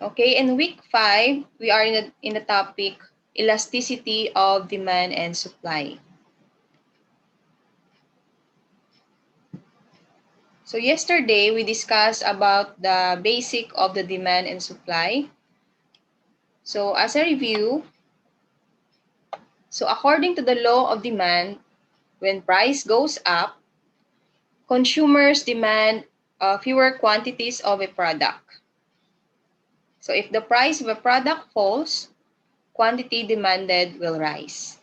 Okay, in week 5, we are in the topic elasticity of demand and supply. So yesterday, we discussed about the basic of the demand and supply. So as a review, so according to the law of demand, when price goes up, consumers demand fewer quantities of a product. So if the price of a product falls, quantity demanded will rise.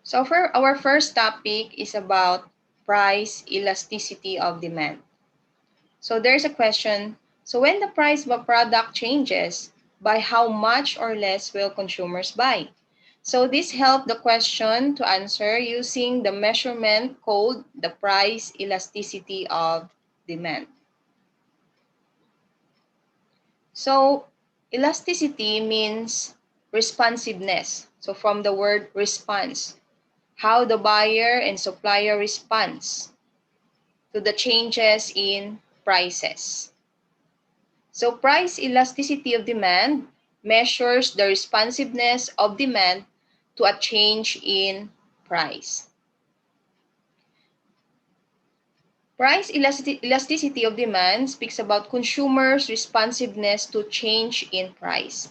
So for our first topic is about price elasticity of demand. So there's a question, so when the price of a product changes, by how much or less will consumers buy? So this helped the question to answer using the measurement called the price elasticity of demand. So elasticity means responsiveness. So from the word response, how the buyer and supplier responds to the changes in prices. So price elasticity of demand measures the responsiveness of demand to a change in price. Price elasticity of demand speaks about consumers' responsiveness to change in price.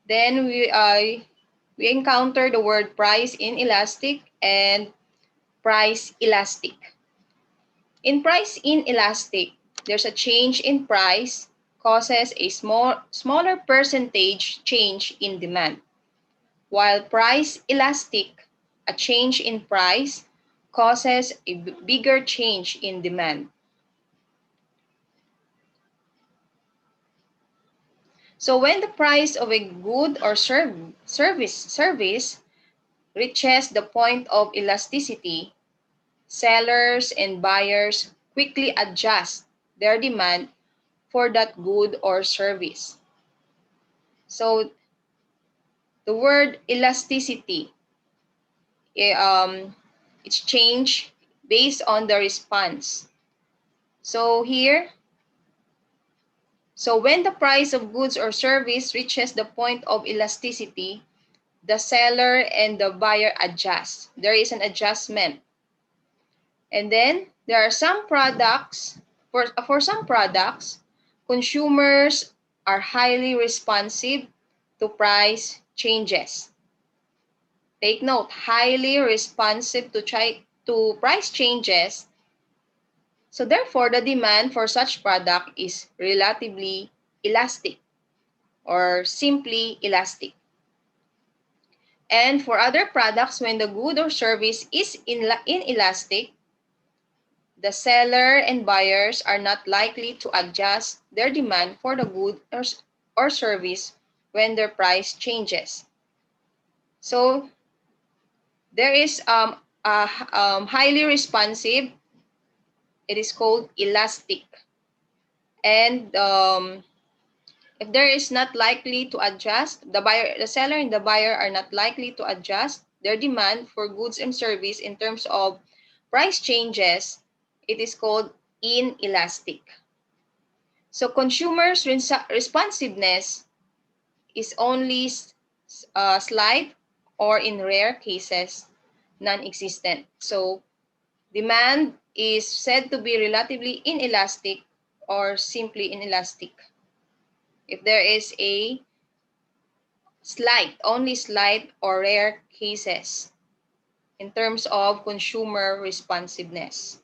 Then we encounter the word price inelastic and price elastic. In price inelastic, there's a change in price causes a smaller percentage change in demand, while price elastic, a change in price causes a bigger change in demand. So when the price of a good or service reaches the point of elasticity, sellers and buyers quickly adjust their demand for that good or service. So the word elasticity, it's changed based on the response. So here, so when the price of goods or service reaches the point of elasticity, the seller and the buyer adjust. There is an adjustment. And then there are some products, for some products, consumers are highly responsive to price changes. Take note, highly responsive to price changes. So therefore, the demand for such product is relatively elastic or simply elastic. And for other products, when the good or service is inelastic, the seller and buyers are not likely to adjust their demand for the good or service when their price changes. So there is highly responsive. It is called elastic. And if there is not likely to adjust, the seller and the buyer are not likely to adjust their demand for goods and service in terms of price changes, it is called inelastic. So consumers' responsiveness is only slight or in rare cases non-existent. So demand is said to be relatively inelastic or simply inelastic if there is a only slight or rare cases in terms of consumer responsiveness.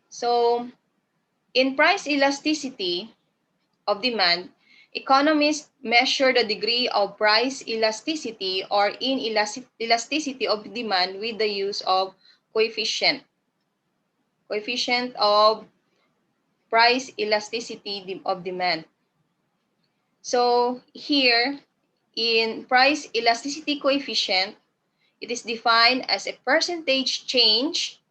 So in price elasticity of demand, economists measure the degree of price elasticity or inelasticity of demand with the use of coefficient of price elasticity of demand. So here in price elasticity coefficient, it is defined as a percentage change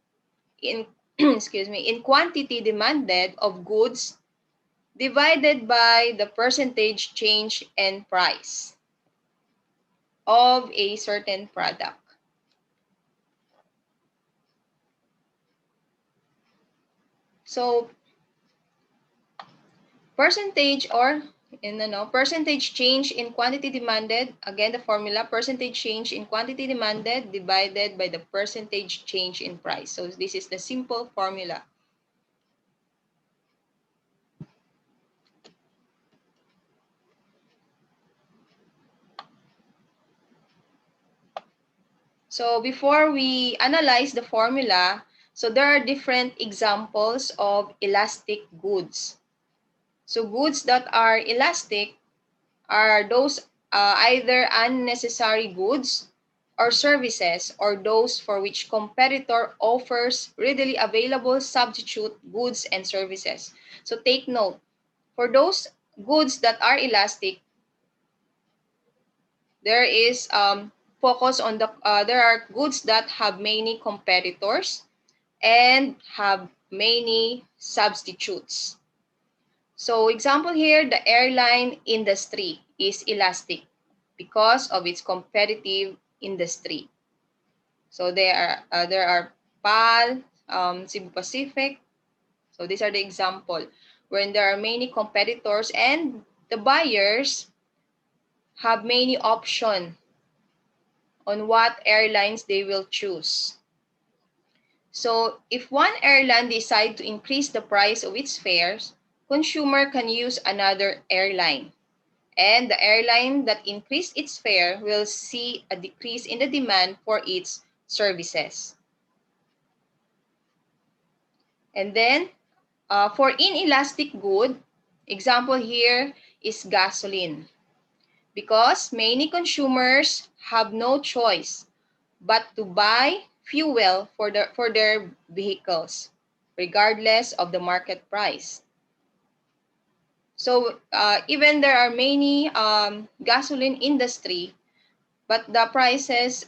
in excuse me, in quantity demanded of goods divided by the percentage change in price of a certain product. So percentage change in quantity demanded, again the formula, percentage change in quantity demanded divided by the percentage change in price. So this is the simple formula. So before we analyze the formula, so there are different examples of elastic goods. So goods that are elastic are those either unnecessary goods or services, or those for which competitor offers readily available substitute goods and services. So take note, for those goods that are elastic, there is focus on there are goods that have many competitors and have many substitutes. So example here, the airline industry is elastic because of its competitive industry. So there are PAL, Cebu Pacific. So these are the example when there are many competitors and the buyers have many options on what airlines they will choose. So if one airline decides to increase the price of its fares, consumer can use another airline. And the airline that increased its fare will see a decrease in the demand for its services. And then for inelastic good, example here is gasoline. Because many consumers have no choice but to buy fuel for their vehicles, regardless of the market price. So even there are many gasoline industry, but the prices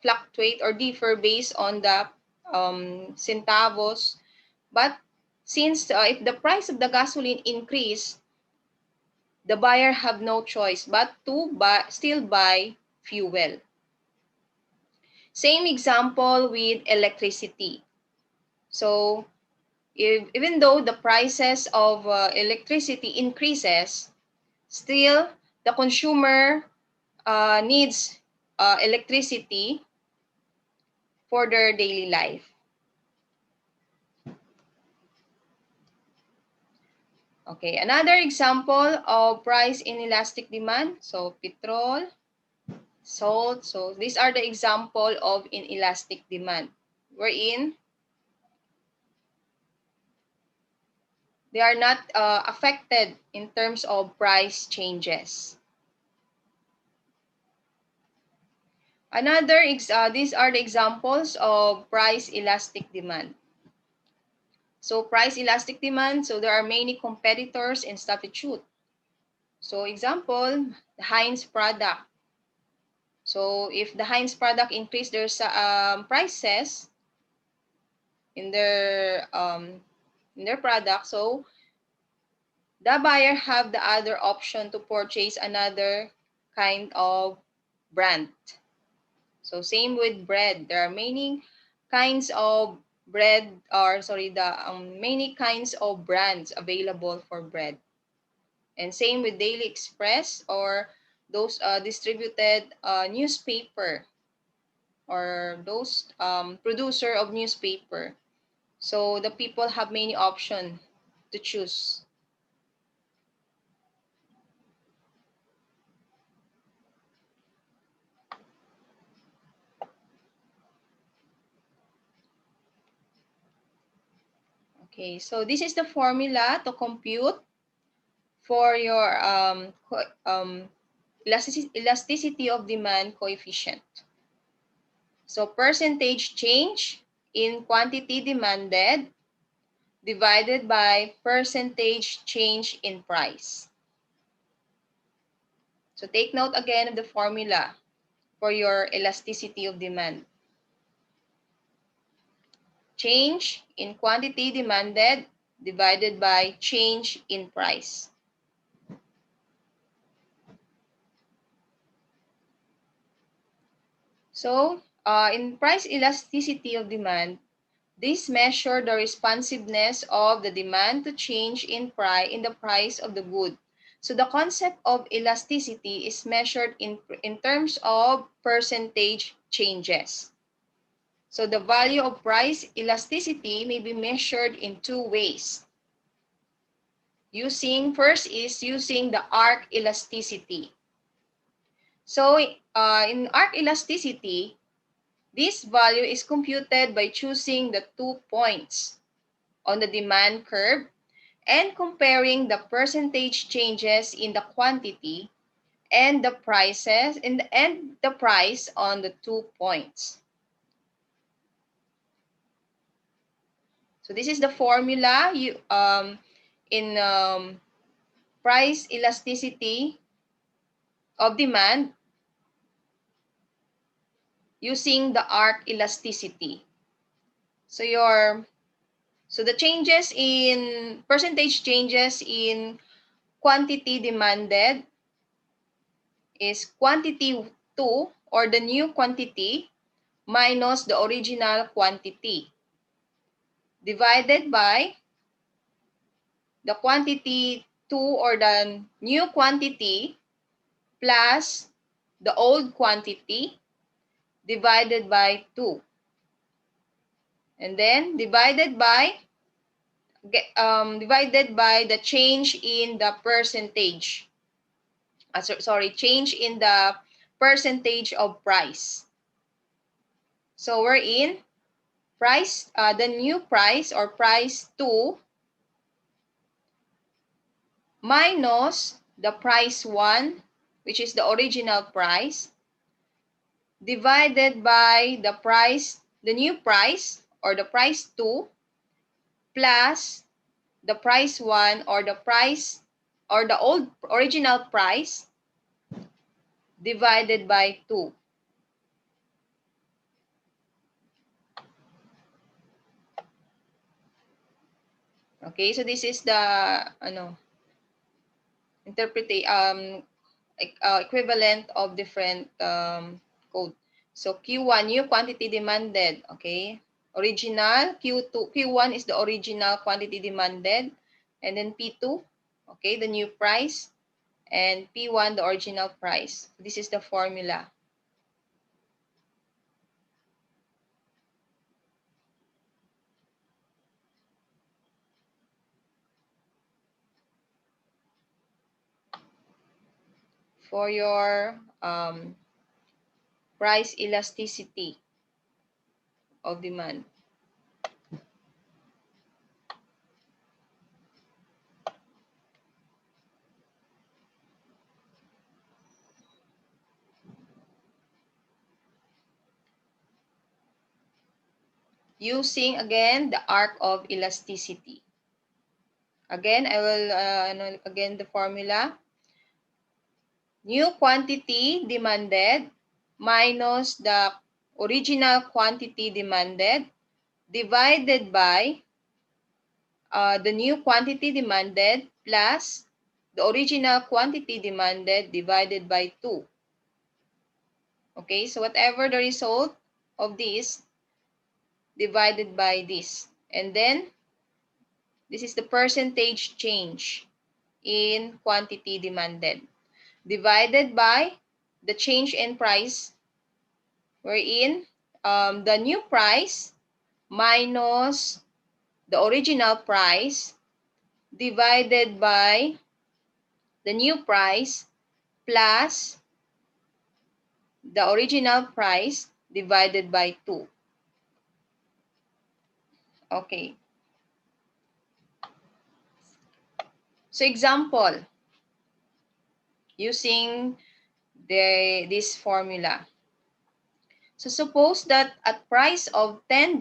fluctuate or differ based on the centavos. But since if the price of the gasoline increase, the buyer have no choice but to still buy fuel. Same example with electricity. So even though the prices of electricity increases, still the consumer needs electricity for their daily life. Okay, another example of price inelastic demand. So petrol, salt. So these are the example of inelastic demand, wherein they are not affected in terms of price changes. These are the examples of price elastic demand. So price elastic demand, so there are many competitors and substitute. So example, the Heinz product. So if the Heinz product increase their prices in their product, so the buyer have the other option to purchase another kind of brand. So same with bread. There are many kinds of bread, or sorry, the many kinds of brands available for bread. And same with Daily Express or those distributed newspaper, or those producer of newspaper. So the people have many options to choose. Okay, so this is the formula to compute for your elasticity of demand coefficient. So percentage change in quantity demanded divided by percentage change in price. So take note again of the formula for your elasticity of demand. Change in quantity demanded divided by change in price. So, in price elasticity of demand, this measure the responsiveness of the demand to change in the price of the good. So the concept of elasticity is measured in terms of percentage changes. So the value of price elasticity may be measured in two ways. First is using the arc elasticity. So in arc elasticity, this value is computed by choosing the 2 points on the demand curve and comparing the percentage changes in the quantity and the prices and the price on the 2 points. So this is the formula in price elasticity of demand using the arc elasticity. So the changes in percentage changes in quantity demanded is quantity 2 or the new quantity minus the original quantity divided by the quantity 2 or the new quantity plus the old quantity divided by 2. And then divided by the change in the percentage. Change in the percentage of price. So we're in price, the new price or price 2 minus the price 1, which is the original price, divided by the new price or the price 2 plus the price 1 or the old original price divided by 2. Okay, so this is the equivalent of different code. So Q1, new quantity demanded, okay? Original, Q1 is the original quantity demanded, and then P2, okay, the new price, and P1, the original price. This is the formula. For your price elasticity of demand. Using again the arc of elasticity. Again, I will again the formula. New quantity demanded minus the original quantity demanded divided by the new quantity demanded plus the original quantity demanded divided by 2. Okay, so whatever the result of this divided by this. And then this is the percentage change in quantity demanded divided by the change in price, wherein the new price minus the original price divided by the new price plus the original price divided by 2. Okay. So example, using this formula. So suppose that at price of $10,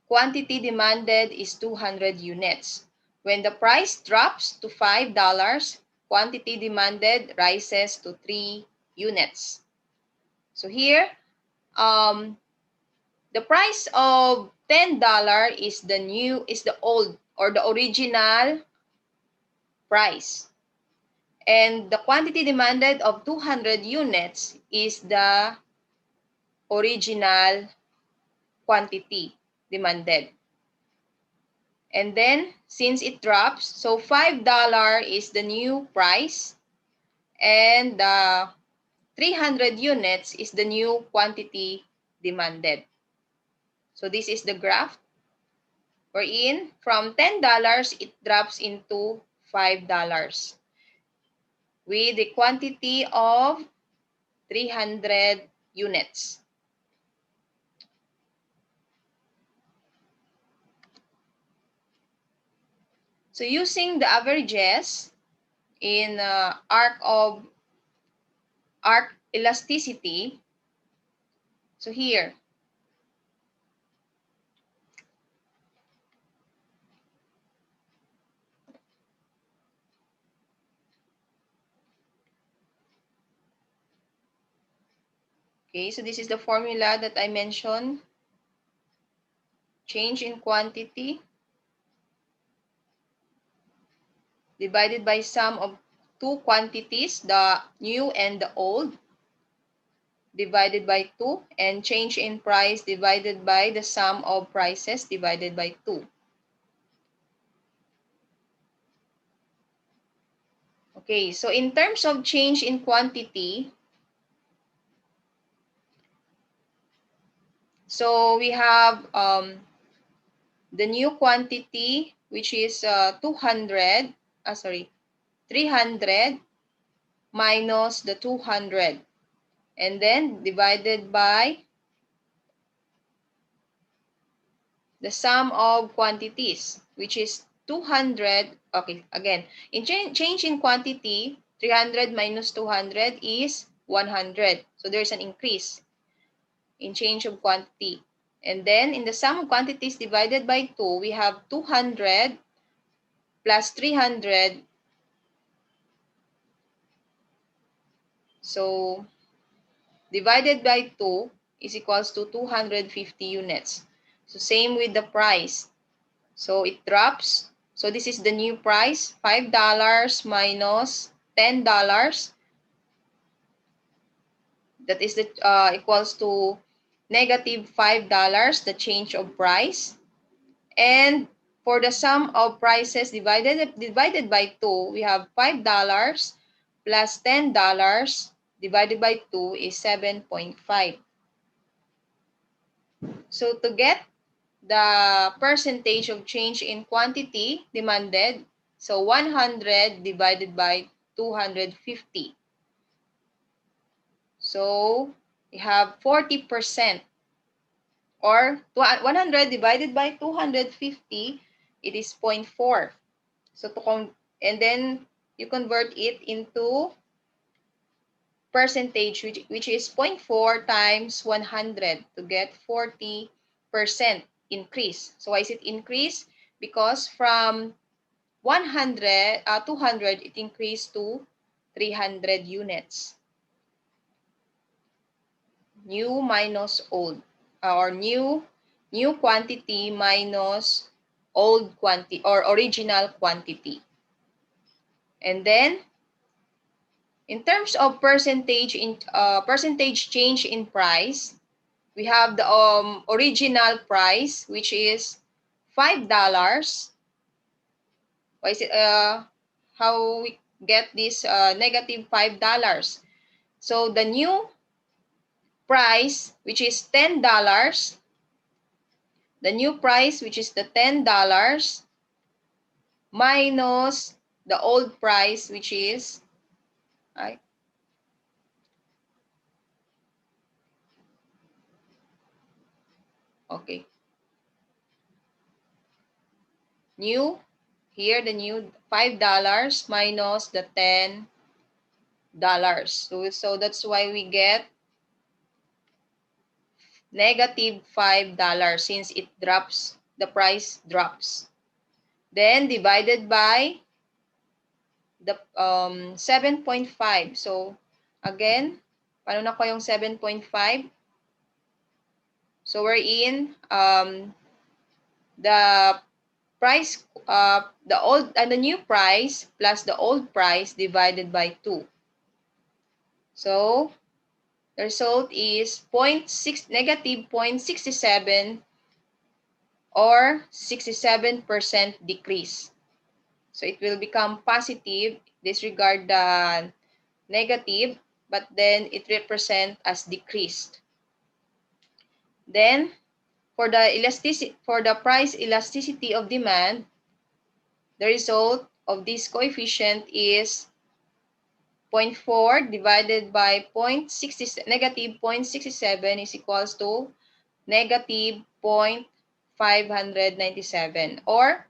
quantity demanded is 200 units. When the price drops to $5, quantity demanded rises to 3 units. So here, the price of $10 is the old or the original price. And the quantity demanded of 200 units is the original quantity demanded. And then, since it drops, so $5 is the new price and the 300 units is the new quantity demanded. So this is the graph wherein from $10 it drops into $5 with the quantity of 300 units. So using the averages in arc elasticity, so here, okay, so this is the formula that I mentioned. Change in quantity divided by sum of two quantities, the new and the old, divided by 2, and change in price divided by the sum of prices divided by 2. Okay, so in terms of change in quantity, so we have the new quantity, which is 300 minus the 200, and then divided by the sum of quantities, which is 200. Okay, again, in change in quantity, 300 minus 200 is 100. So there's an increase in change of quantity. And then in the sum of quantities divided by 2, we have 200 plus 300. So divided by 2 is equals to 250 units. So same with the price. So it drops. So this is the new price, $5 minus $10. That is the equals to negative $5, the change of price. And for the sum of prices divided by 2, we have $5 plus $10 divided by 2 is 7.5. So to get the percentage of change in quantity demanded, so 100 divided by 250. So we have 40%, or 100 divided by 250, it is 0.4. So and then you convert it into percentage, which is 0.4 times 100 to get 40% increase. So why is it increase? Because from 200, it increased to 300 units. New minus old, or new quantity minus old quantity or original quantity. And then in terms of percentage change in price, we have the original price, which is $5. Why is it how we get this negative $5? So the new price, which is $10, the new price, which is the $10, minus the old price, which is okay, new, here the new $5 minus the $10. So that's why we get negative $5 since it drops, the price drops. Then divided by the 7.5. So, again, paano na ko yung 7.5? So, we're in the price, the new price plus the old price divided by 2. So, the result is negative 0.67 or 67% decrease. So, it will become positive, disregard the negative, but then it represents as decreased. Then, for the price elasticity of demand, the result of this coefficient is 0.4 divided by negative 0.67 is equals to negative 0.597, or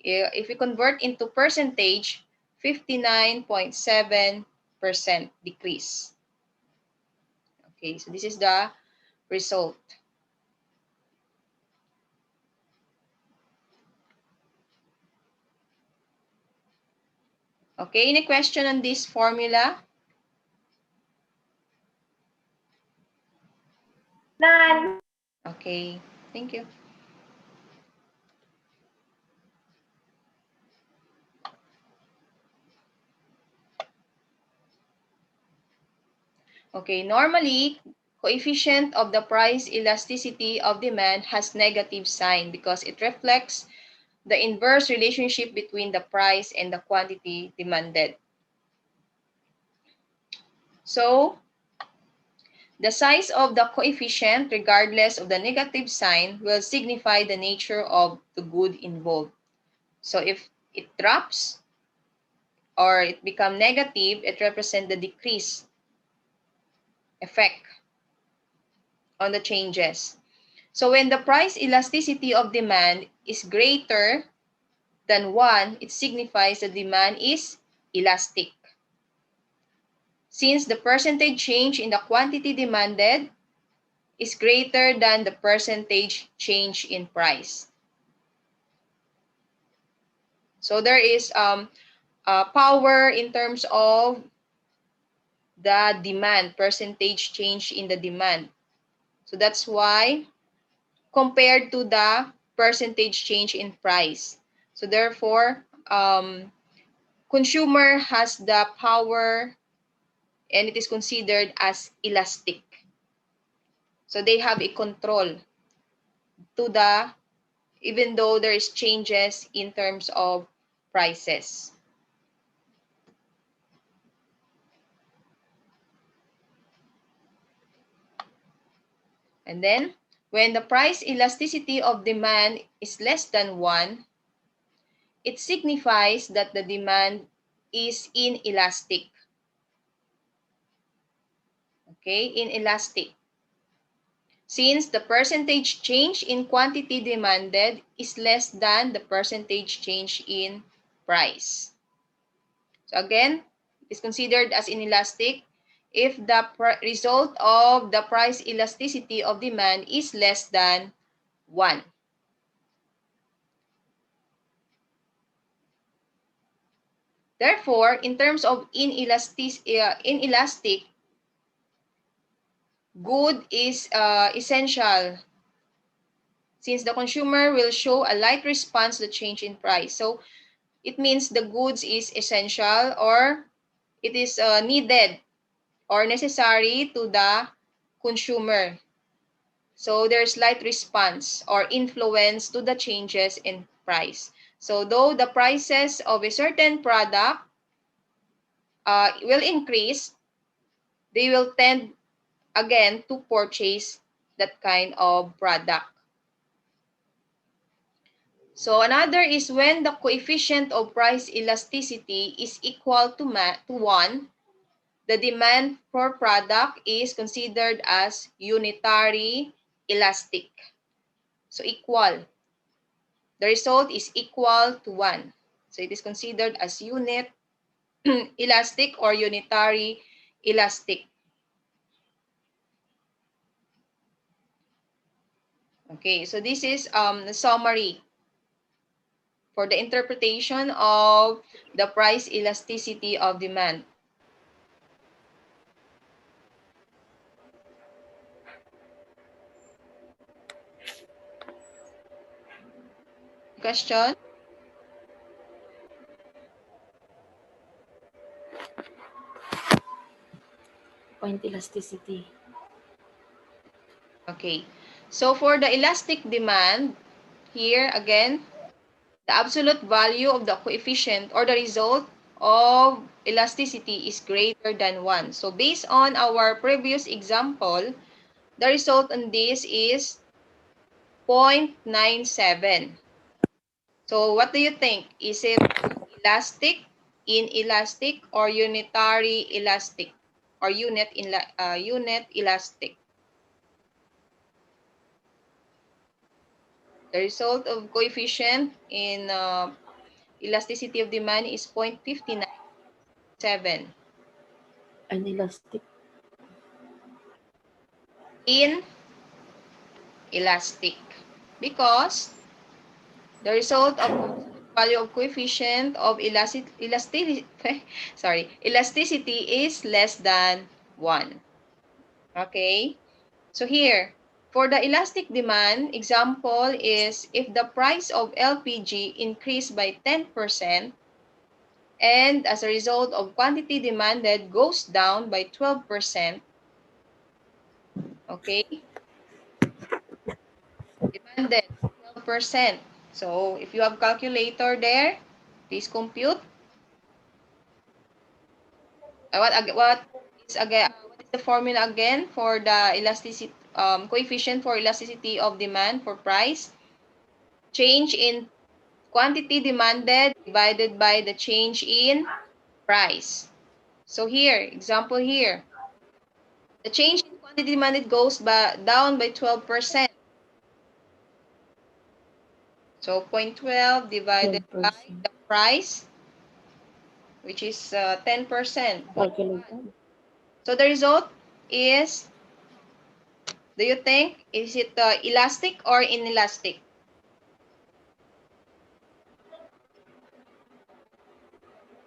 if we convert into percentage, 59.7% decrease. Okay, so this is the result. Okay, any question on this formula? None. Okay, thank you. Okay, normally, coefficient of the price elasticity of demand has negative sign because it reflects the inverse relationship between the price and the quantity demanded. So, the size of the coefficient, regardless of the negative sign, will signify the nature of the good involved. So, if it drops or it becomes negative, it represents the decrease effect on the changes. So, when the price elasticity of demand is greater than 1, it signifies the demand is elastic. Since the percentage change in the quantity demanded is greater than the percentage change in price. So there is power in terms of the demand, percentage change in the demand. So that's why compared to the percentage change in price. So therefore, consumer has the power and it is considered as elastic. So they have a control to the, even though there is changes in terms of prices. And then, when the price elasticity of demand is less than 1, it signifies that the demand is inelastic. Okay, inelastic. Since the percentage change in quantity demanded is less than the percentage change in price. So again, it's considered as inelastic if the result of the price elasticity of demand is less than 1. Therefore, in terms of inelastic, good is essential since the consumer will show a light response to change in price. So it means the goods is essential or it is needed or necessary to the consumer. So there's light response or influence to the changes in price. So though the prices of a certain product will increase, they will tend again to purchase that kind of product. So another is when the coefficient of price elasticity is equal to 1, the demand for product is considered as unitary elastic. So equal. The result is equal to 1. So it is considered as unit elastic or unitary elastic. Okay, so this is the summary for the interpretation of the price elasticity of demand. Question? Point elasticity. Okay. So for the elastic demand, here again, the absolute value of the coefficient or the result of elasticity is greater than 1. So based on our previous example, the result on this is 0.97. So what do you think? Is it elastic, inelastic, or unitary elastic, or unit elastic? The result of coefficient in elasticity of demand is 0.597. Inelastic. Inelastic. Because the result of absolute value of coefficient of elasticity is less than 1. Okay? So here, for the elastic demand, example is if the price of LPG increased by 10% and as a result of quantity demanded goes down by 12%, okay? Demanded 12%. So if you have calculator there, please compute. What is the formula again for the elasticity coefficient for elasticity of demand for price? Change in quantity demanded divided by the change in price. So here, example here, the change in quantity demanded goes down by 12%. So 0.12 divided 12%. by the price, which is 10%. Calculator. So the result is, do you think, is it elastic or inelastic?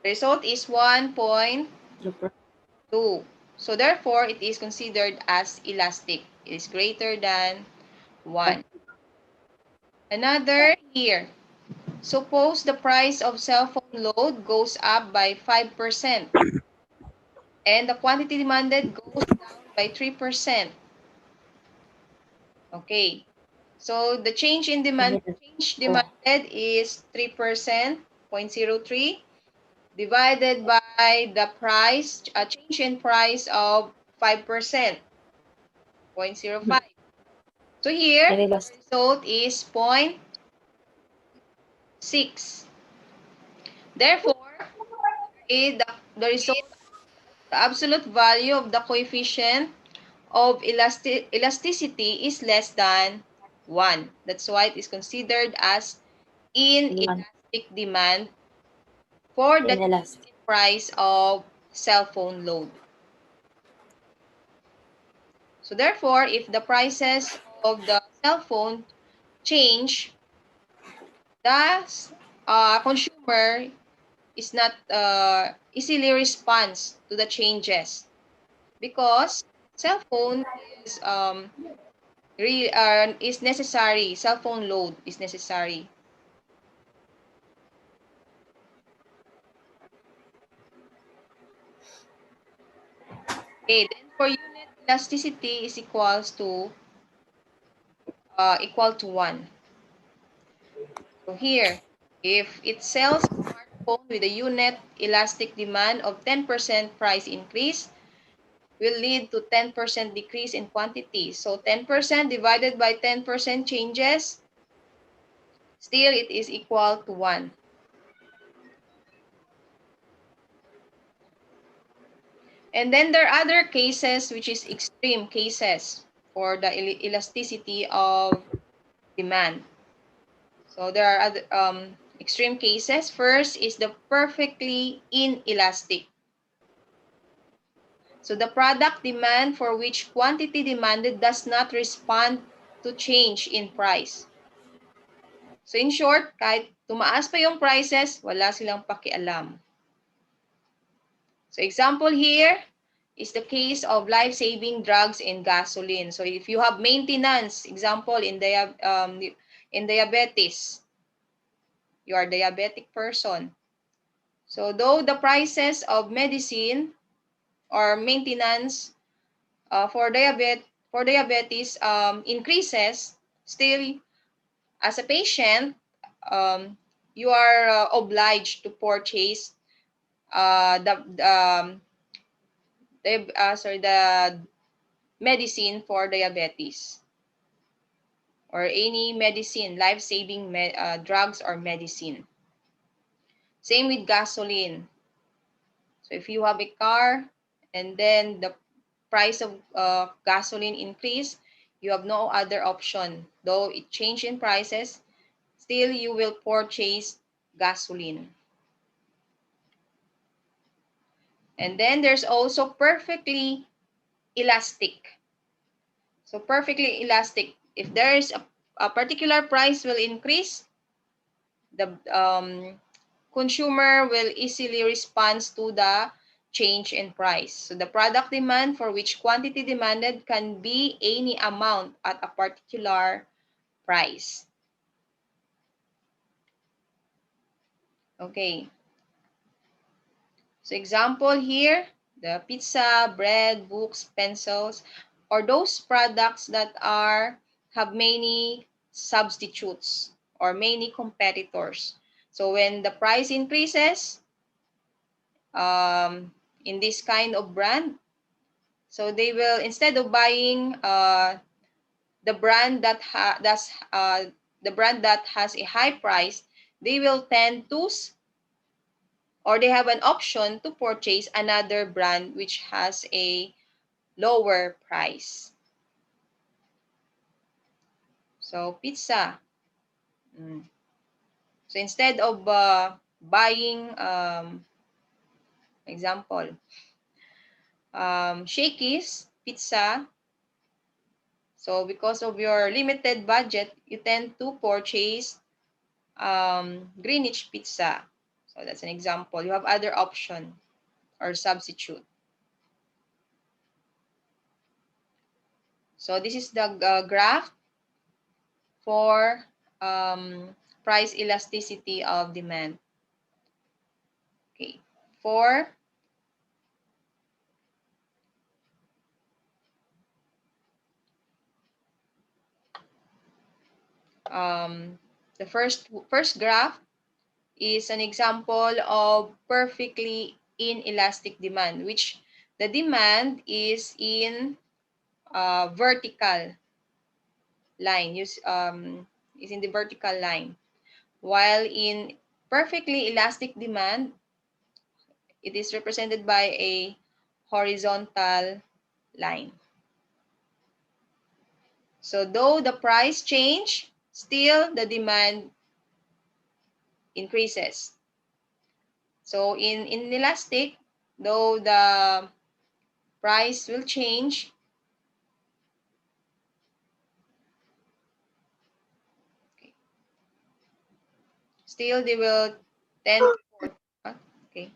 The result is 1.2. So therefore, it is considered as elastic. It is greater than 1. Another here. Suppose the price of cell phone load goes up by 5% and the quantity demanded goes down by 3%. Okay. So the change in demanded is 3%, 0.03 divided by the price, change in price of 5%, 0.05. So here, the result is 0.6. Therefore, the result, the absolute value of the coefficient of elasticity is less than 1. That's why it is considered as inelastic demand for the change in price of cell phone load. So therefore, if the prices of the cell phone change, the consumer is not easily responds to the changes because cell phone is necessary. Cell phone load is necessary. Okay, then for unit elasticity is equal to 1. So here, if it sells a smartphone with a unit elastic demand of 10% price increase, will lead to 10% decrease in quantity. So 10% divided by 10% changes, still it is equal to 1. And then there are other cases which is extreme cases for the elasticity of demand. So there are other extreme cases. First is the perfectly inelastic. So the product demand for which quantity demanded does not respond to change in price. So in short, kahit tumaas pa yung prices, wala silang pakialam. So example here is the case of life-saving drugs and gasoline. So if you have maintenance, example in diabetes, you are a diabetic person. So though the prices of medicine or maintenance for diabetes increases, still as a patient, you are obliged to purchase the medicine for diabetes or any medicine, life-saving drugs or medicine. Same with gasoline. So if you have a car and then the price of gasoline increase, you have no other option. Though it changed in prices, still you will purchase gasoline. And then there's also perfectly elastic. So perfectly elastic. If there is a particular price will increase, the consumer will easily respond to the change in price. So the product demand for which quantity demanded can be any amount at a particular price. Okay. So example here, the pizza, bread, books, pencils, or those products that have many substitutes or many competitors. So when the price increases in this kind of brand, so they will, instead of buying the brand that the brand that has a high price, they will tend to or they have an option to purchase another brand which has a lower price. So pizza. So instead of buying, example, Shakey's pizza, so because of your limited budget, you tend to purchase Greenwich pizza. So that's an example. You have other option or substitute. So this is the graph for price elasticity of demand. Okay. For the first graph is an example of perfectly inelastic demand, which the demand is in vertical line, is in the vertical line, while in perfectly elastic demand, it is represented by a horizontal line. So though the price change, still the demand increases. So in inelastic, though the price will change, okay, still they will tend to, okay.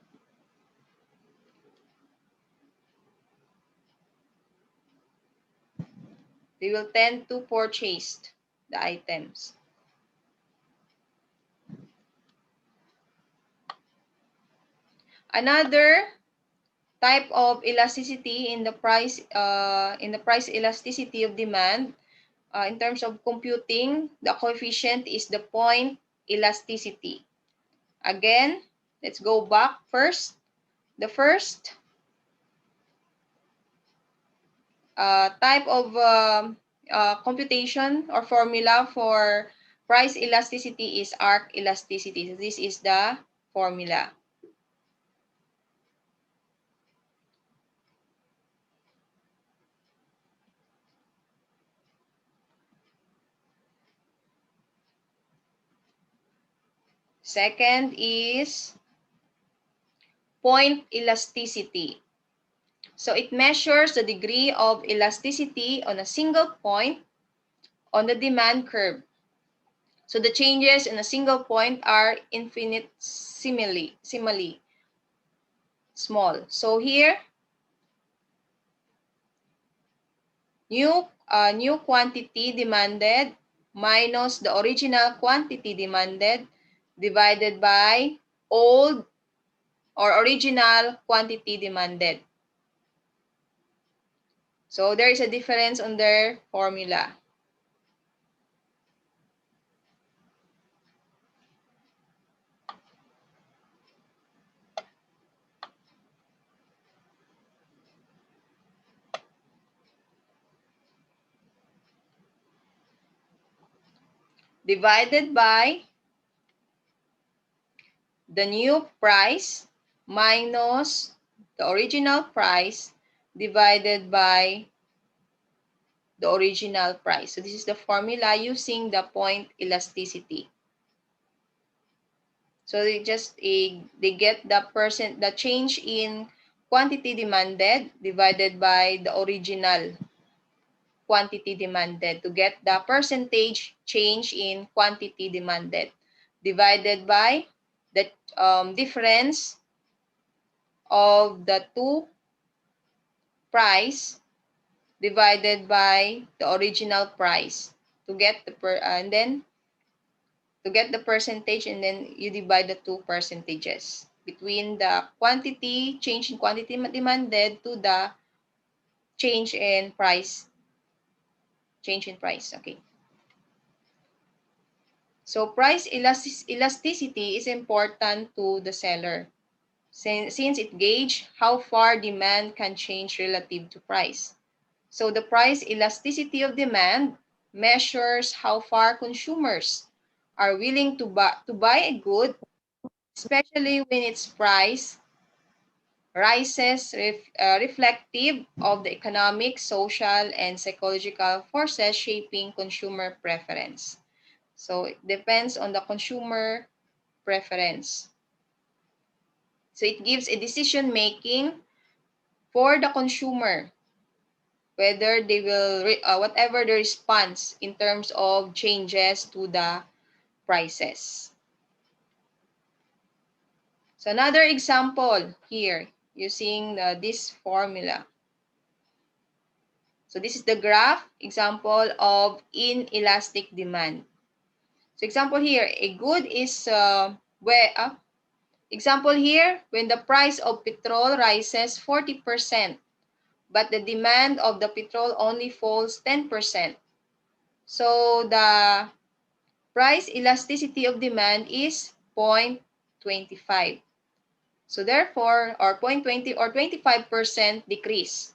They will tend to purchase the items. Another type of elasticity in the price elasticity of demand, in terms of computing, the coefficient is the point elasticity. Again, let's go back first. The first type of computation or formula for price elasticity is arc elasticity. This is the formula. Second is point elasticity. So it measures the degree of elasticity on a single point on the demand curve. So the changes in a single point are infinitesimally small. So here, new quantity demanded minus the original quantity demanded divided by old or original quantity demanded. So there is a difference on their formula. Divided by the new price minus the original price divided by the original price. So this is the formula using the point elasticity. So they just they get the change in quantity demanded divided by the original quantity demanded to get the percentage change in quantity demanded divided by the difference of the two price divided by the original price to get the and then to get the percentage, and then you divide the two percentages between the quantity change in quantity demanded to the change in price okay. So price elasticity is important to the seller since it gauges how far demand can change relative to price. So the price elasticity of demand measures how far consumers are willing to buy a good, especially when its price rises reflective of the economic, social, and psychological forces shaping consumer preference. So it depends on the consumer preference. So it gives a decision making for the consumer whether they will whatever the response in terms of changes to the prices. So another example here using this formula. So this is the graph example of inelastic demand. So example here, a good is example here, when the price of petrol rises 40%, but the demand of the petrol only falls 10%. So the price elasticity of demand is 0.25. So therefore, or 0.20 or 25% decrease.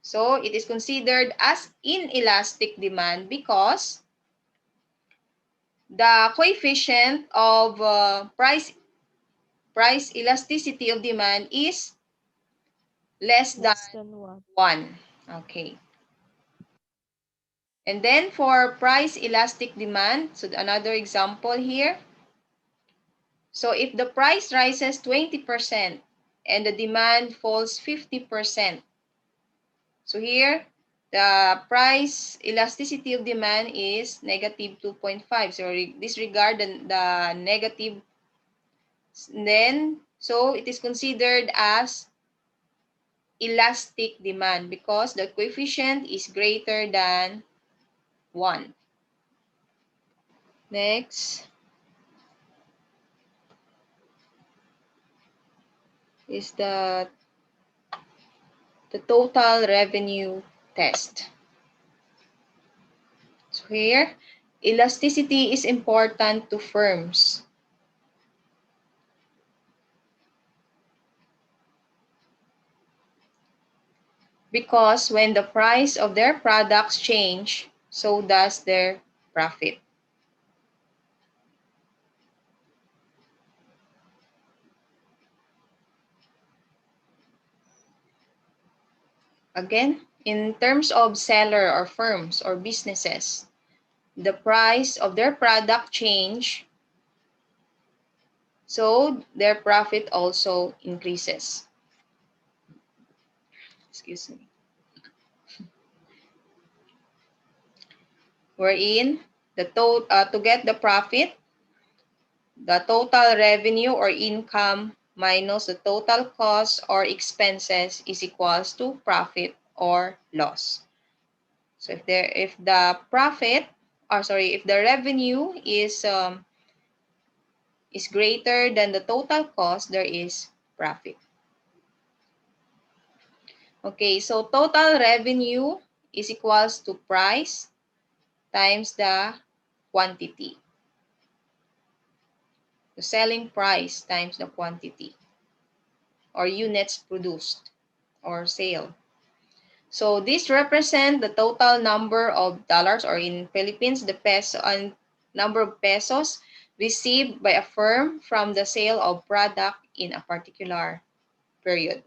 So it is considered as inelastic demand because the coefficient of price elasticity of demand is less than Less than what? 1. Okay. And then for price elastic demand, so another example here. So if the price rises 20% and the demand falls 50%, so here the price elasticity of demand is negative 2.5. So disregard the negative. Then, so it is considered as elastic demand because the coefficient is greater than 1. Next is the total revenue test. So here, elasticity is important to firms because when the price of their products change, so does their profit. Again, in terms of seller or firms or businesses, the price of their product change, so their profit also increases. Excuse me. Wherein To get the profit, the total revenue or income minus the total cost or expenses is equals to profit or loss. So if the profit, or sorry, if the revenue is greater than the total cost, there is profit. Okay, so total revenue is equals to price times the quantity. The selling price times the quantity or units produced or sale. So this represents the total number of dollars, or in Philippines, the peso and number of pesos received by a firm from the sale of product in a particular period.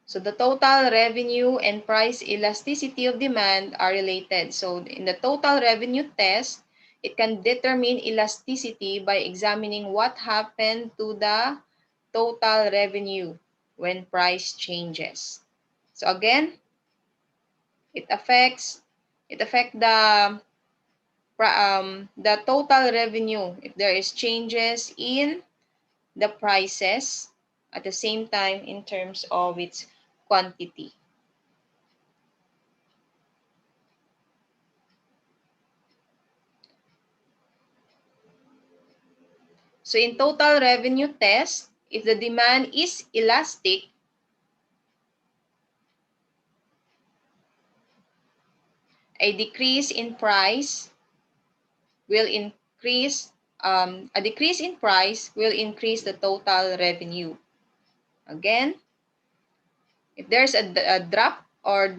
So the total revenue and price elasticity of demand are related. So in the total revenue test, it can determine elasticity by examining what happened to the total revenue when price changes. So again, it affects the total revenue if there is changes in the prices at the same time in terms of its quantity. So in total revenue test, if the demand is elastic, a decrease in price will increase a decrease in price will increase the total revenue. Again, if there's a drop or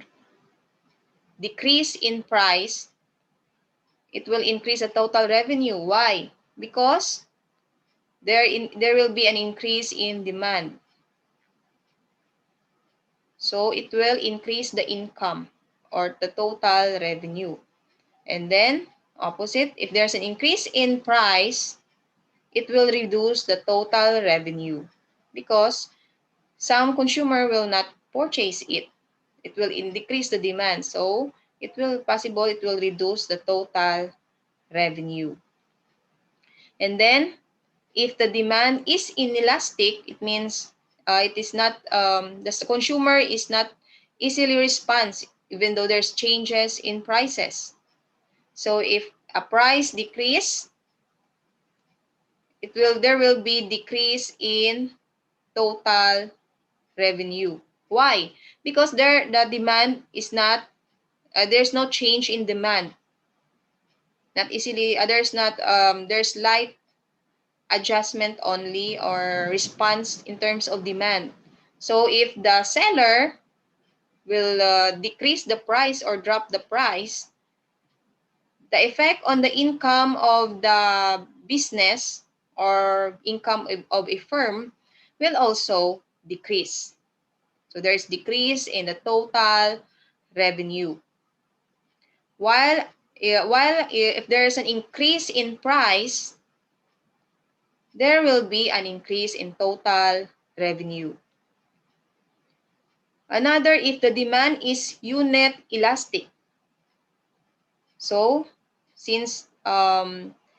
decrease in price, it will increase the total revenue. Why? Because there will be an increase in demand. So it will increase the income or the total revenue. And then opposite, if there's an increase in price, it will reduce the total revenue because some consumer will not purchase it. It will decrease the demand. So it will reduce the total revenue. And then if the demand is inelastic, it means it is not the consumer is not easily responds even though there's changes in prices. So if a price decrease, there will be decrease in total revenue. Why? Because the demand is not there's no change in demand. Not easily there's light adjustment only or response in terms of demand. So if the seller will decrease the price or drop the price, the effect on the income of the business or income of a firm will also decrease. So there is decrease in the total revenue. While if there is an increase in price, there will be an increase in total revenue. Another, if the demand is unit elastic. So since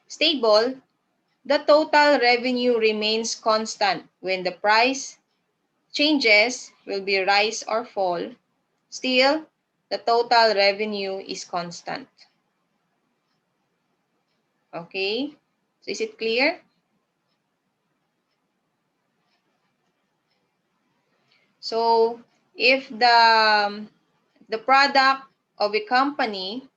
stable, the total revenue remains constant. When the price changes, will be rise or fall, still the total revenue is constant. Okay, so is it clear? So if the product of a company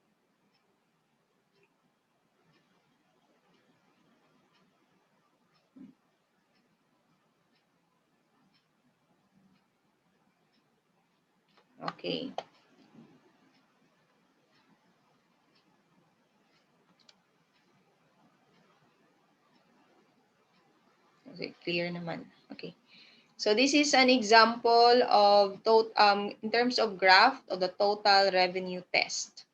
okay. Okay, clear naman. Okay. So this is an example of in terms of graph of the total revenue test.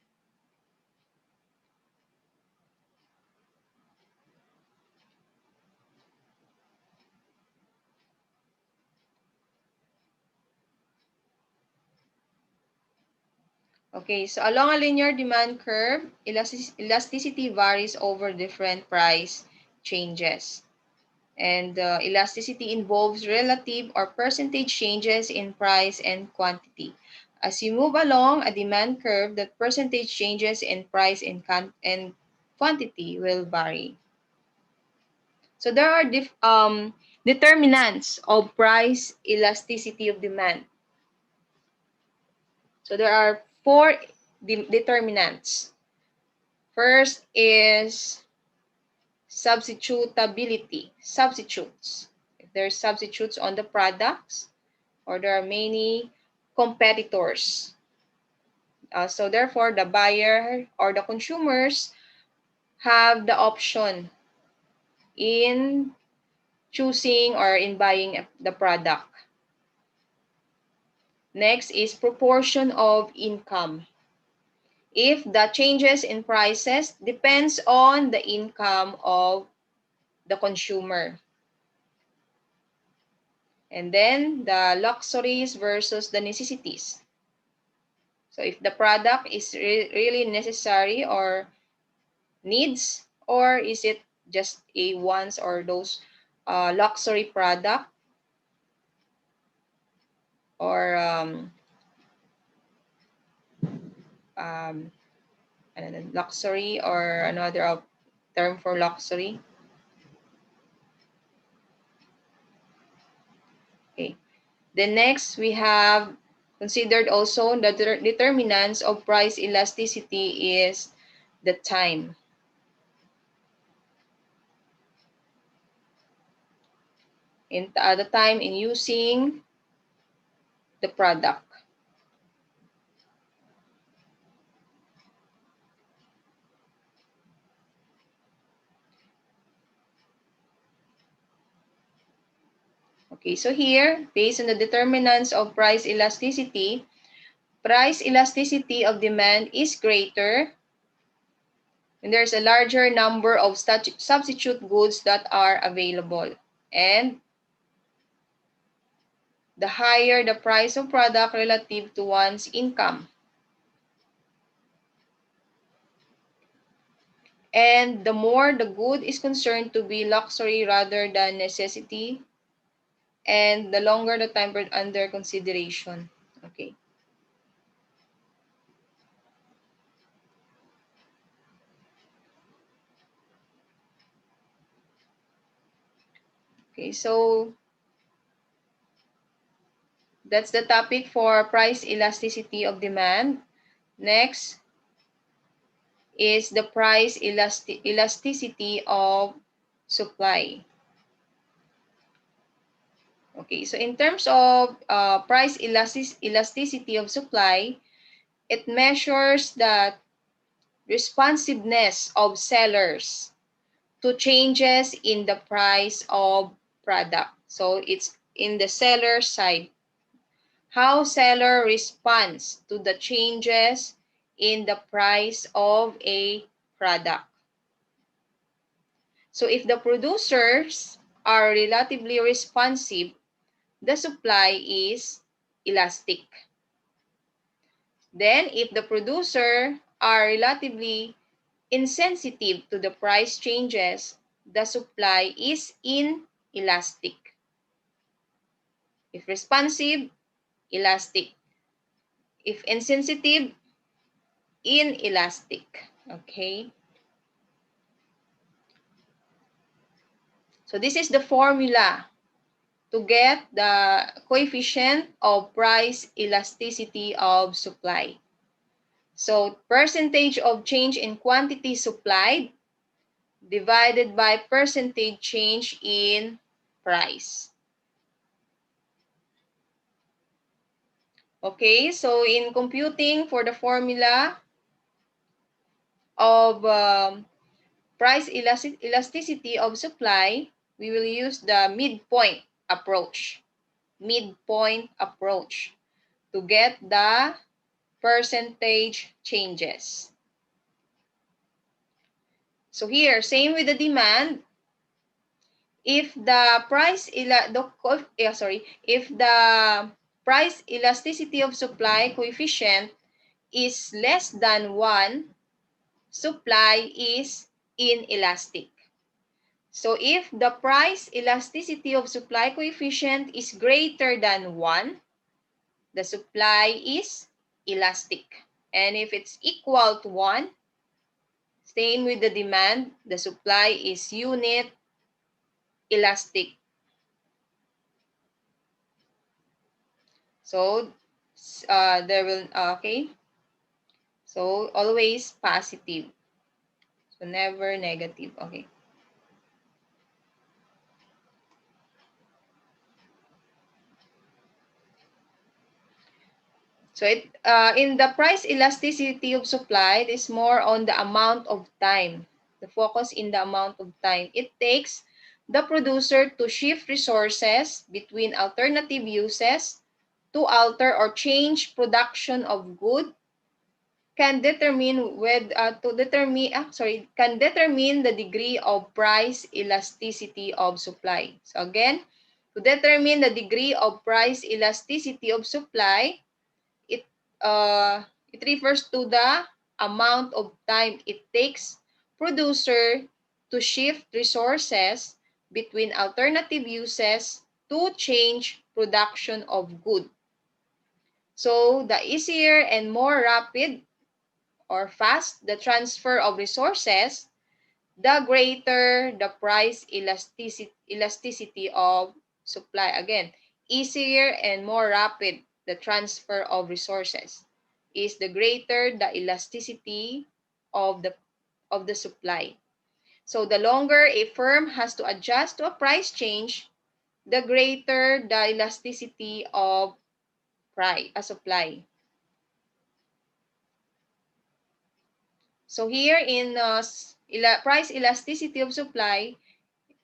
Okay, so along a linear demand curve, elasticity varies over different price changes. And elasticity involves relative or percentage changes in price and quantity. As you move along a demand curve, that percentage changes in price and quantity will vary. So there are determinants of price elasticity of demand. So there are four determinants. First is substitutability, substitutes. If there's substitutes on the products, or there are many competitors. So therefore, the buyer or the consumers have the option in choosing or in buying the product. Next is proportion of income. If the changes in prices depends on the income of the consumer. And then the luxuries versus the necessities. So if the product is really necessary or needs, or is it just a wants or those luxury product, or luxury, or another term for luxury. Okay. Then next, we have considered also the determinants of price elasticity is the time. The time in using the product. Okay, so here, based on the determinants of price elasticity of demand is greater when there's a larger number of substitute goods that are available. And the higher the price of product relative to one's income. And the more the good is concerned to be luxury rather than necessity, and the longer the time under consideration. Okay. Okay, so that's the topic for price elasticity of demand. Next is the price elasticity of supply. Okay, so in terms of price elasticity of supply, it measures the responsiveness of sellers to changes in the price of product. So it's in the seller side. How seller responds to the changes in the price of a product. So if the producers are relatively responsive, the supply is elastic. Then if the producer are relatively insensitive to the price changes, the supply is inelastic. If responsive, elastic. If insensitive, inelastic. Okay? So this is the formula to get the coefficient of price elasticity of supply. So percentage of change in quantity supplied divided by percentage change in price. Okay, so in computing for the formula of price elasticity of supply, we will use the midpoint approach. Midpoint approach to get the percentage changes. So here, same with the demand. If the price if the price elasticity of supply coefficient is less than 1, supply is inelastic. So if the price elasticity of supply coefficient is greater than 1, the supply is elastic. And if it's equal to 1, same with the demand, the supply is unit elastic. So there will, okay. So always positive. So never negative. Okay. So in the price elasticity of supply, it is more on the amount of time. The focus in the amount of time it takes the producer to shift resources between alternative uses to alter or change production of good can determine can determine the degree of price elasticity of supply. So again, to determine the degree of price elasticity of supply, it it refers to the amount of time it takes producer to shift resources between alternative uses to change production of good. So the easier and more rapid or fast the transfer of resources, the greater the price elasticity of supply. Again, easier and more rapid the transfer of resources is the greater the elasticity of the supply. So the longer a firm has to adjust to a price change, the greater the elasticity of supply. So here in price elasticity of supply,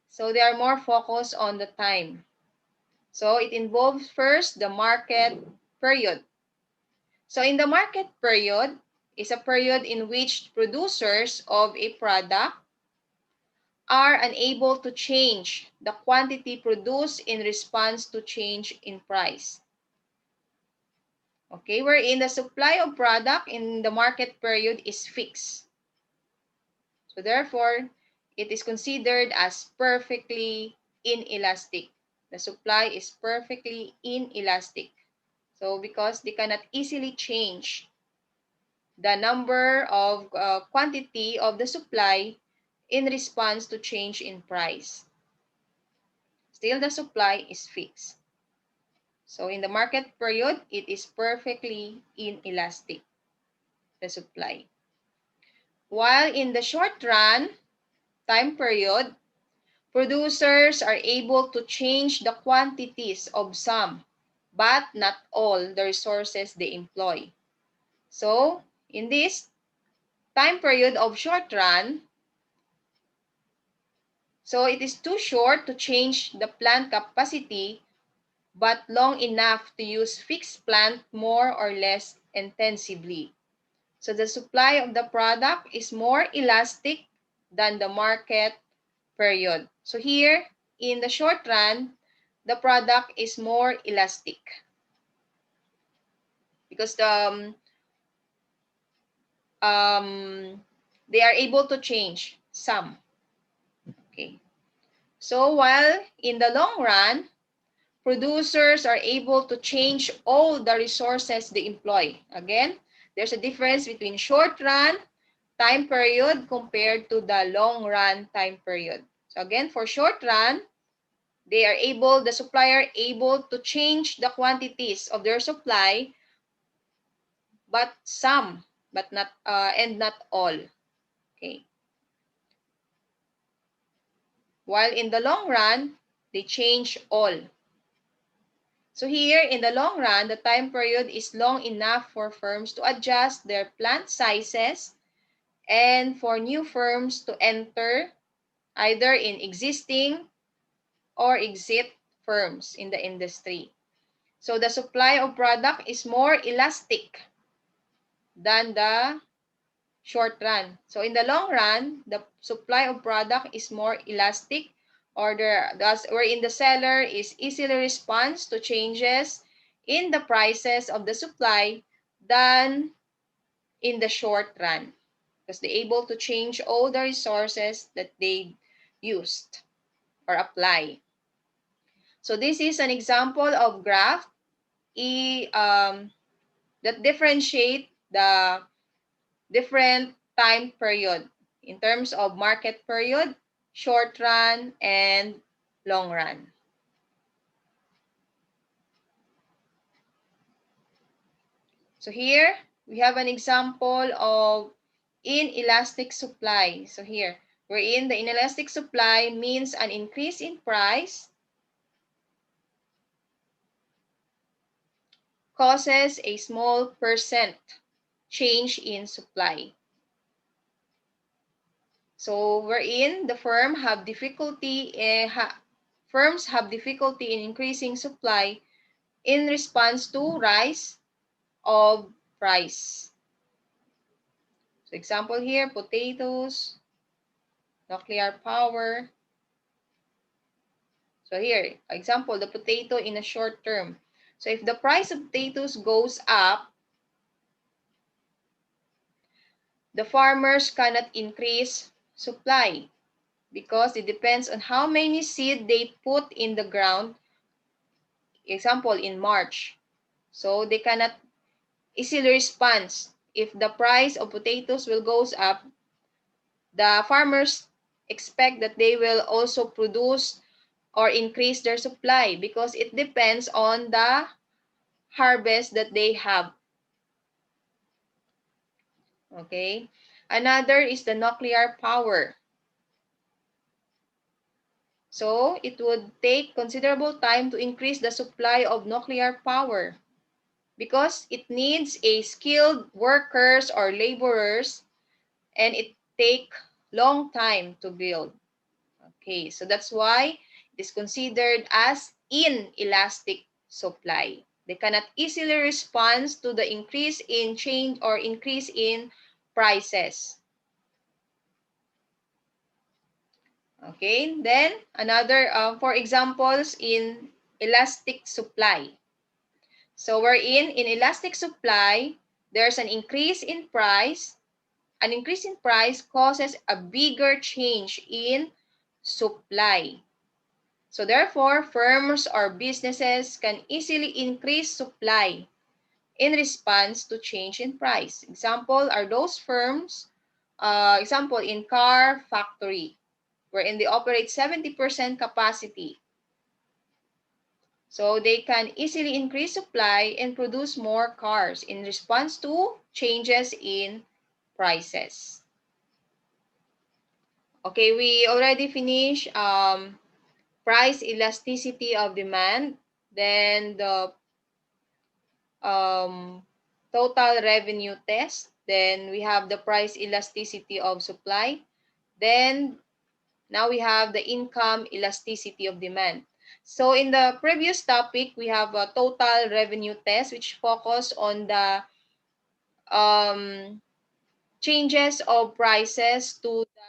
so they are more focused on the time. So it involves first the market period. So in the market period is a period in which producers of a product are unable to change the quantity produced in response to change in price. Okay, wherein the supply of product in the market period is fixed. So therefore, it is considered as perfectly inelastic. The supply is perfectly inelastic. So because they cannot easily change the number of quantity of the supply in response to change in price. Still, the supply is fixed. So in the market period, it is perfectly inelastic, the supply. While in the short run time period, producers are able to change the quantities of some, but not all the resources they employ. So, in this time period of short run, so it is too short to change the plant capacity, but long enough to use fixed plant more or less intensively. So the supply of the product is more elastic than the market period. So here, in the short run, the product is more elastic because they are able to change some. Okay. So while in the long run, producers are able to change all the resources they employ. Again, there's a difference between short run time period compared to the long run time period. So again, for short run, the supplier able to change the quantities of their supply, but some, but not, and not all. Okay. While in the long run, they change all. So here in the long run, the time period is long enough for firms to adjust their plant sizes and for new firms to enter either in existing or exit firms in the industry. So the supply of product is more elastic than the short run. So in the long run, the supply of product is more elastic, or wherein the seller is easily responds to changes in the prices of the supply than in the short run because they're able to change all the resources that they used or apply. So this is an example of graph that differentiate the different time period in terms of market period, short run, and long run. So here we have an example of inelastic supply. So here, wherein the inelastic supply means an increase in price causes a small percent change in supply. So wherein the firms have difficulty in increasing supply in response to rise of price. So example here, potatoes, nuclear power. So here, example, the potato in a short term. So if the price of potatoes goes up, the farmers cannot increase supply because it depends on how many seed they put in the ground, example, in March. So they cannot easily respond. If the price of potatoes will goes up, the farmers expect that they will also produce or increase their supply because it depends on the harvest that they have. Okay. Another is the nuclear power. So it would take considerable time to increase the supply of nuclear power because it needs a skilled workers or laborers and it take long time to build. Okay, so that's why it is considered as inelastic supply. They cannot easily respond to the increase in change or increase in prices. Okay, then another for examples in elastic supply. So in elastic supply, there's an increase in price. An increase in price causes a bigger change in supply. So therefore, firms or businesses can easily increase supply in response to change in price. Example are those firms, example in car factory, wherein they operate 70% capacity. So they can easily increase supply and produce more cars in response to changes in prices. Okay, we already finished price elasticity of demand, then the total revenue test, then we have the price elasticity of supply, then now we have the income elasticity of demand. So in the previous topic, we have a total revenue test which focus on the changes of prices to the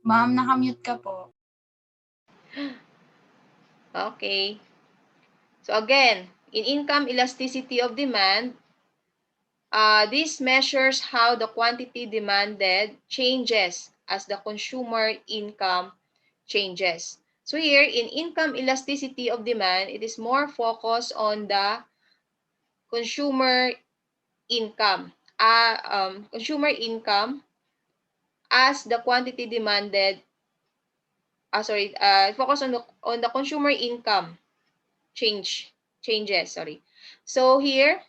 Ma'am, nakamute ka po. Okay. So again, in income elasticity of demand, this measures how the quantity demanded changes as the consumer income changes. So here, in income elasticity of demand, it is more focused on the consumer income. Consumer income as the quantity demanded. Focus on the consumer income changes. Sorry. So here,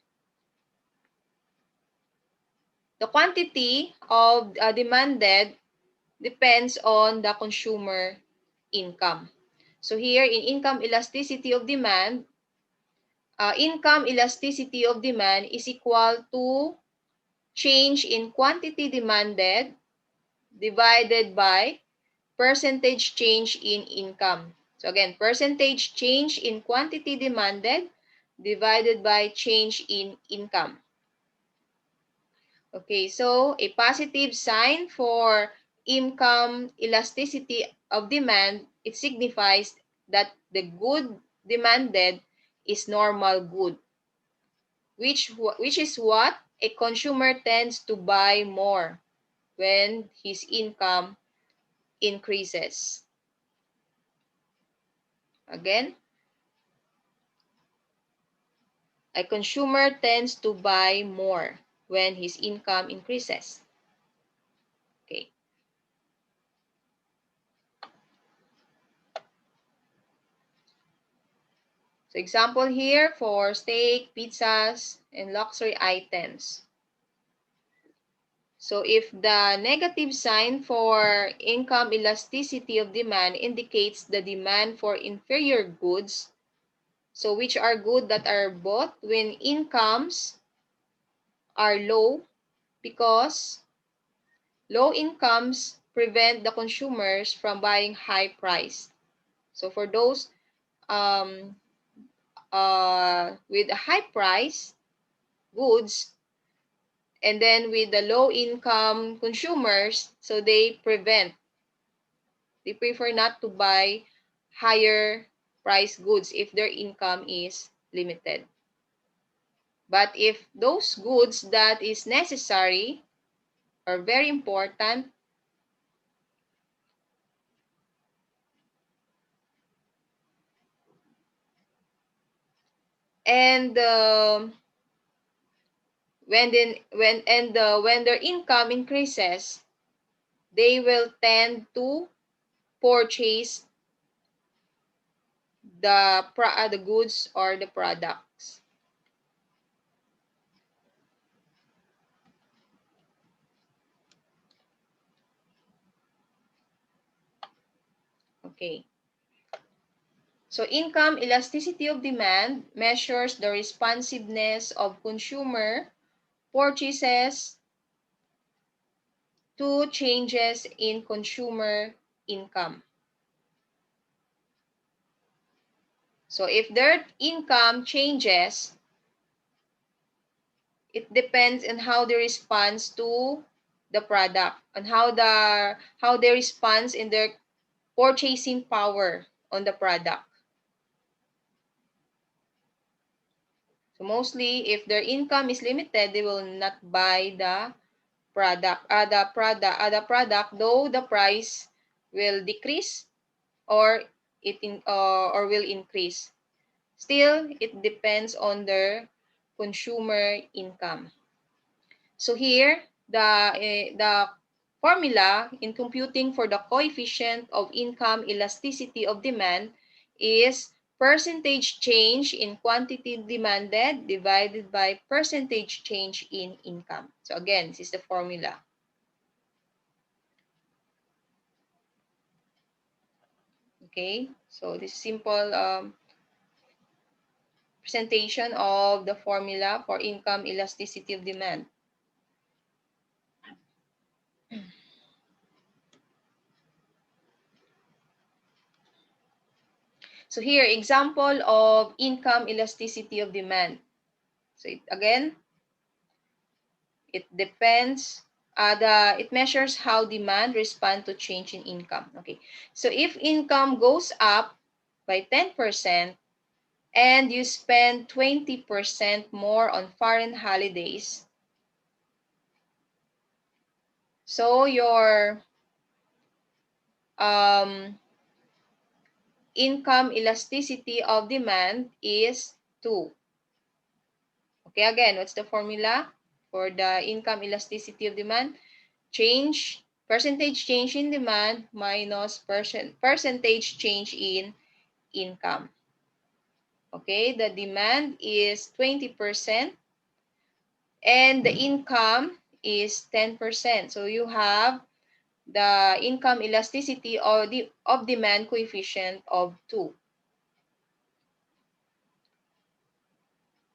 the quantity of demanded depends on the consumer income. So here, in income elasticity of demand, income elasticity of demand is equal to change in quantity demanded divided by percentage change in income. So again, percentage change in quantity demanded divided by change in income. Okay, so a positive sign for income elasticity of demand, it signifies that the good demanded is normal good, which is what a consumer tends to buy more when his income increases. Again, a consumer tends to buy more when his income increases. Okay. So example here for steak, pizzas, and luxury items. So if the negative sign for income elasticity of demand indicates the demand for inferior goods, so which are goods that are bought when incomes are low, because low incomes prevent the consumers from buying high price. So for those with a high price goods, and then with the low income consumers, so they prefer not to buy higher price goods if their income is limited. But if those goods that is necessary or very important, and when their income increases, they will tend to purchase the goods or the products. Okay. So income elasticity of demand measures the responsiveness of consumer purchases to changes in consumer income. So if their income changes, it depends on how they respond to the product, on how they respond in their purchasing power on the product. So mostly, if their income is limited, they will not buy the product, though the price will decrease or or will increase. Still, it depends on their consumer income. So here, the formula in computing for the coefficient of income elasticity of demand is percentage change in quantity demanded divided by percentage change in income. So again, this is the formula. Okay, so this simple presentation of the formula for income elasticity of demand. So here, example of income elasticity of demand. So again, it depends it measures how demand respond to change in income. Okay, so if income goes up by 10% and you spend 20% more on foreign holidays, so your income elasticity of demand is 2. Okay, again, what's the formula for the income elasticity of demand? Percentage change in demand minus percentage change in income. Okay, the demand is 20% and the income is 10%. So you have the income elasticity of demand coefficient of 2.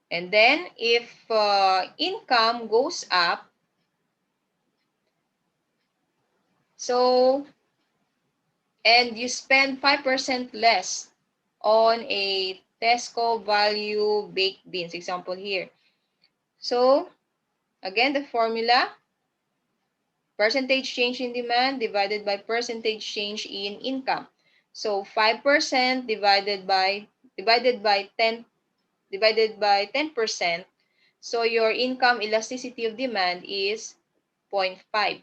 And then if income goes up, so and you spend 5% less on a Tesco value baked beans, example here. So again, the formula, percentage change in demand divided by percentage change in income. So 5% divided by 10%. So your income elasticity of demand is 0.5.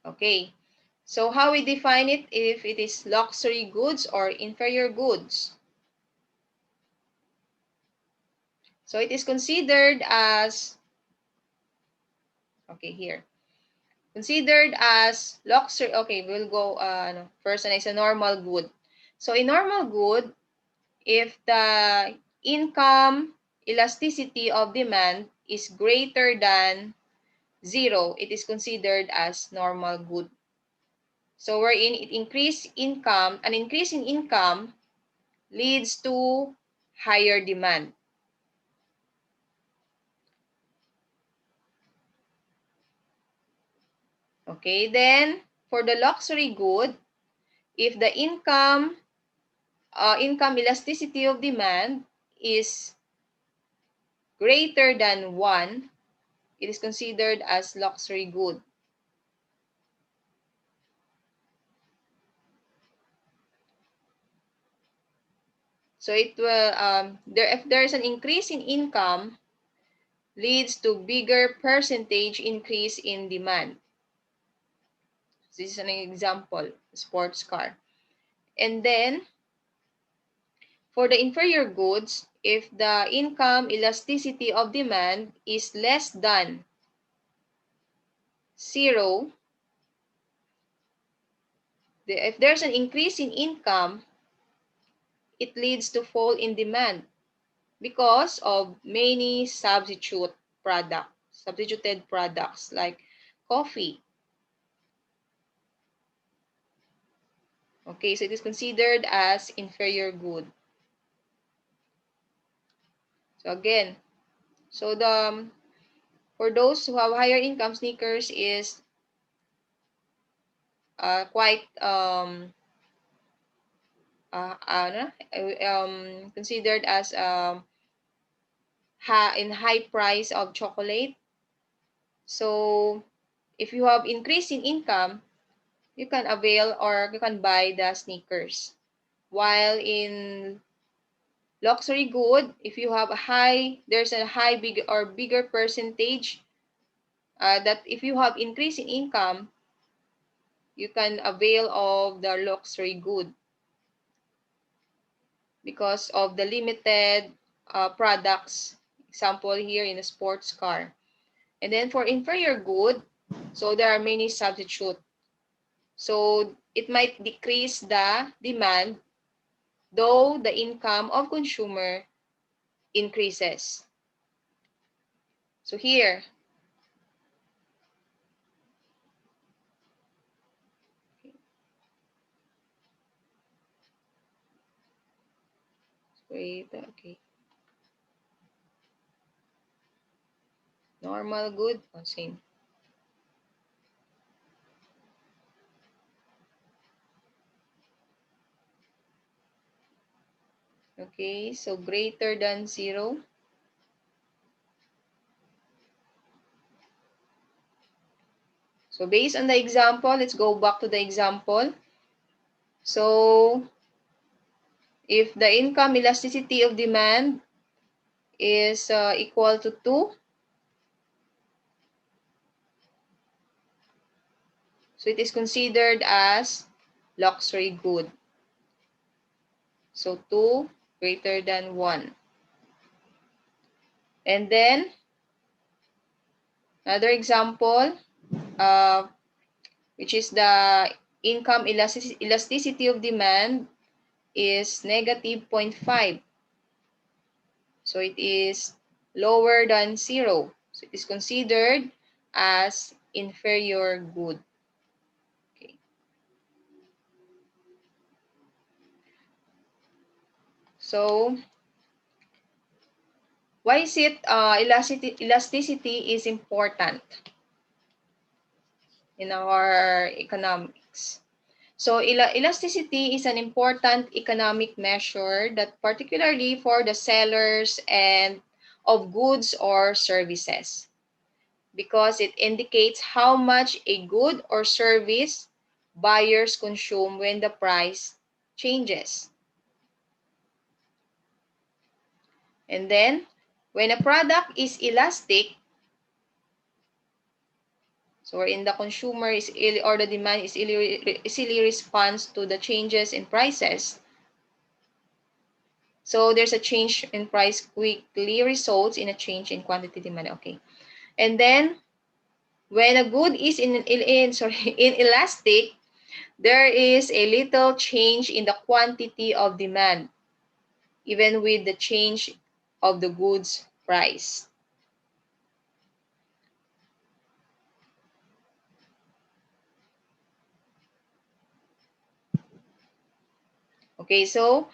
Okay. So how we define it if it is luxury goods or inferior goods? So it is considered as, okay, here. Considered as luxury, okay, we'll go first and it's a normal good. So a normal good, if the income elasticity of demand is greater than 0, it is considered as normal good. So wherein an increase in income leads to higher demand. Okay, then for the luxury good, if the income elasticity of demand is greater than 1, it is considered as luxury good. So it will if there is an increase in income, leads to bigger percentage increase in demand. This is an example, sports car. And then for the inferior goods, if the income elasticity of demand is less than 0, if there's an increase in income, it leads to fall in demand because of many substituted products like coffee. Okay, so it is considered as inferior good. So again, so for those who have higher income, sneakers is quite considered as in high price of chocolate. So if you have increase in income, you can avail or you can buy the sneakers. While in luxury good, if you have there's a bigger percentage that if you have increase in income, you can avail of the luxury good because of the limited products. Example here in a sports car. And then for inferior good, so there are many substitute. So it might decrease the demand, though the income of consumer increases. So here, wait, okay. Normal good, same. Okay, so greater than 0. So based on the example, let's go back to the example. So if the income elasticity of demand is equal to 2, so it is considered as luxury good. So 2 greater than 1. And then another example, which is the income elasticity of demand is negative 0.5. So it is lower than 0. So it is considered as inferior good. Okay. So why is it elasticity is important in our economics? So elasticity is an important economic measure that particularly for the sellers and of goods or services, because it indicates how much a good or service buyers consume when the price changes. And then when a product is elastic, so wherein the consumer is or the demand is easily responds to the changes in prices. So there's a change in price quickly results in a change in quantity demand. Okay. And then when a good is inelastic, there is a little change in the quantity of demand, even with the change of the goods price. Okay, so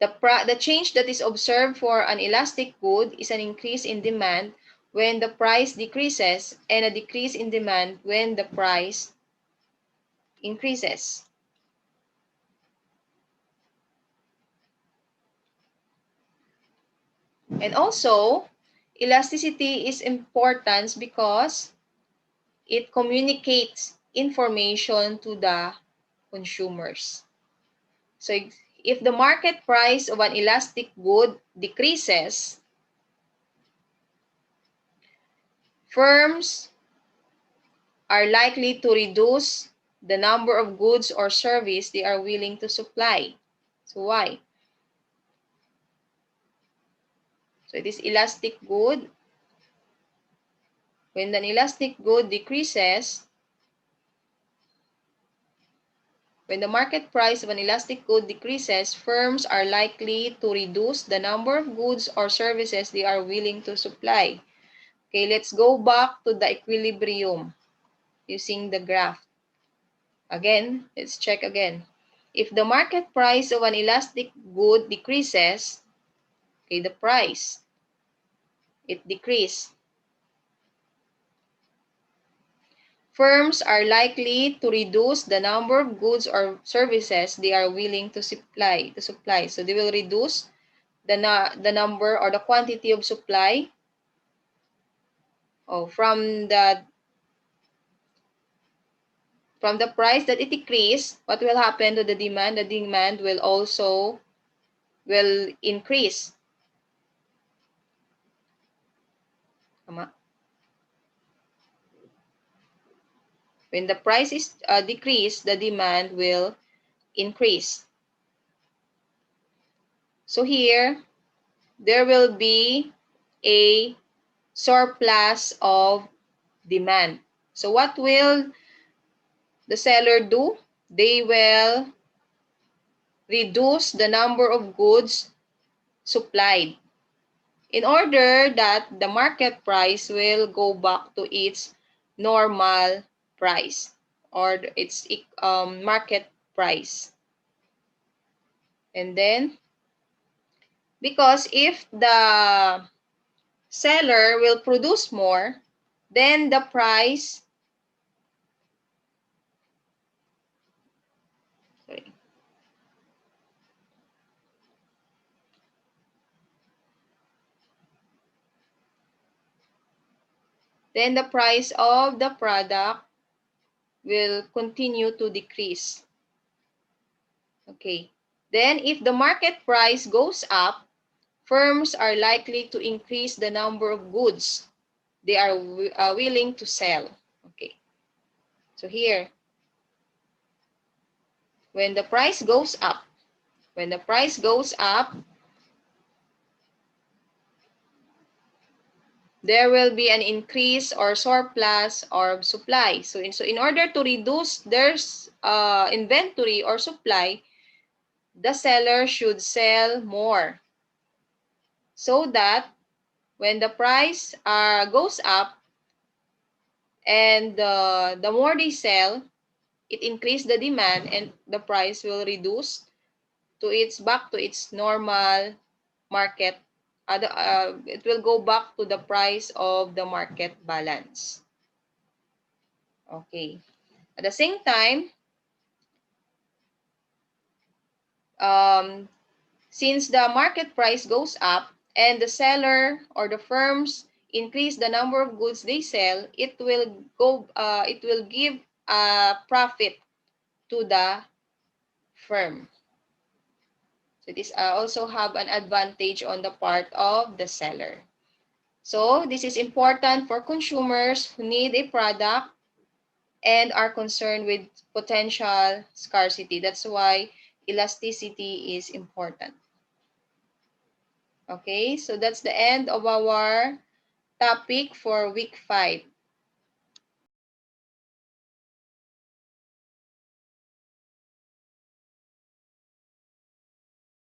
the change that is observed for an elastic good is an increase in demand when the price decreases and a decrease in demand when the price increases. And also, elasticity is important because it communicates information to the consumers. So if the market price of an elastic good decreases, firms are likely to reduce the number of goods or service they are willing to supply. So why? So it is elastic good. When an elastic good decreases, when the market price of an elastic good decreases, firms are likely to reduce the number of goods or services they are willing to supply. Okay, let's go back to the equilibrium using the graph. Again, let's check again. If the market price of an elastic good decreases, okay, the price, it decreases. Firms are likely to reduce the number of goods or services they are willing to supply. So they will reduce the number or the quantity of supply from the price that it decreased. What will happen to the demand? The demand will also increase. Tama? When the price is decreased, the demand will increase. So here, there will be a surplus of demand. So what will the seller do? They will reduce the number of goods supplied in order that the market price will go back to its normal price or its market price. And then, because if the seller will produce more, then the price, sorry, then the price of the product will continue to decrease. Okay. Then if the market price goes up, firms are likely to increase the number of goods they are willing to sell. Okay. So here, when the price goes up, there will be an increase or surplus or supply. So in order to reduce their inventory or supply, the seller should sell more so that when the price goes up and the more they sell, it increases the demand and the price will reduce to back to its normal market. It will go back to the price of the market balance. Okay. At the same time, since the market price goes up and the seller or the firms increase the number of goods they sell, it will give a profit to the firm. So this also have an advantage on the part of the seller. So this is important for consumers who need a product and are concerned with potential scarcity. That's why elasticity is important. Okay, so that's the end of our topic for week 5.